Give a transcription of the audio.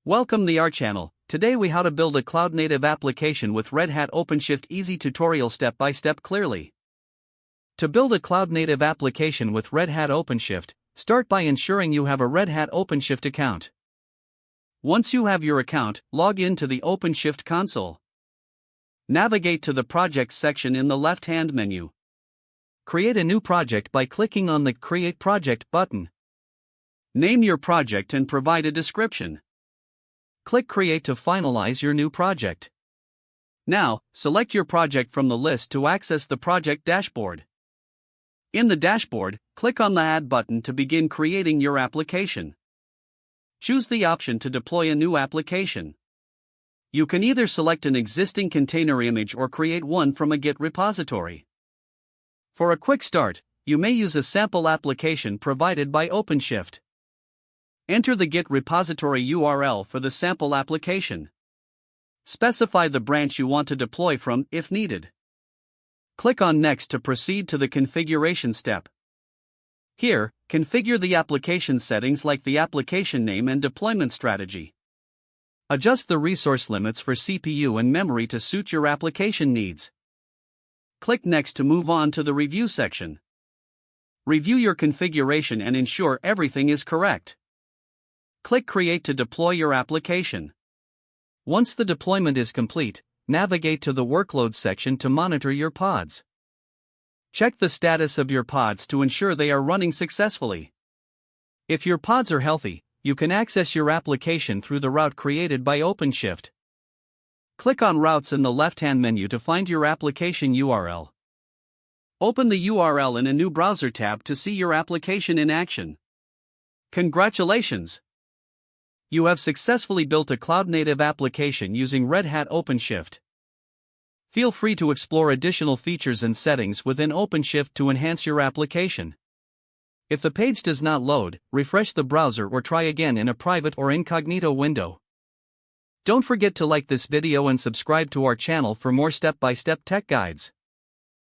Welcome to our channel. Today we how to build a cloud-native application with Red Hat OpenShift easy tutorial step-by-step clearly. To build a cloud-native application with Red Hat OpenShift, start by ensuring you have a Red Hat OpenShift account. Once you have your account, log in to the OpenShift console. Navigate to the Projects section in the left-hand menu. Create a new project by clicking on the Create Project button. Name your project and provide a description. Click Create to finalize your new project. Now, select your project from the list to access the project dashboard. In the dashboard, click on the Add button to begin creating your application. Choose the option to deploy a new application. You can either select an existing container image or create one from a Git repository. For a quick start, you may use a sample application provided by OpenShift. Enter the Git repository URL for the sample application. Specify the branch you want to deploy from, if needed. Click on Next to proceed to the configuration step. Here, configure the application settings like the application name and deployment strategy. Adjust the resource limits for CPU and memory to suit your application needs. Click Next to move on to the review section. Review your configuration and ensure everything is correct. Click Create to deploy your application. Once the deployment is complete, navigate to the Workloads section to monitor your pods. Check the status of your pods to ensure they are running successfully. If your pods are healthy, you can access your application through the route created by OpenShift. Click on Routes in the left-hand menu to find your application URL. Open the URL in a new browser tab to see your application in action. Congratulations! You have successfully built a cloud-native application using Red Hat OpenShift. Feel free to explore additional features and settings within OpenShift to enhance your application. If the page does not load, refresh the browser or try again in a private or incognito window. Don't forget to like this video and subscribe to our channel for more step-by-step tech guides.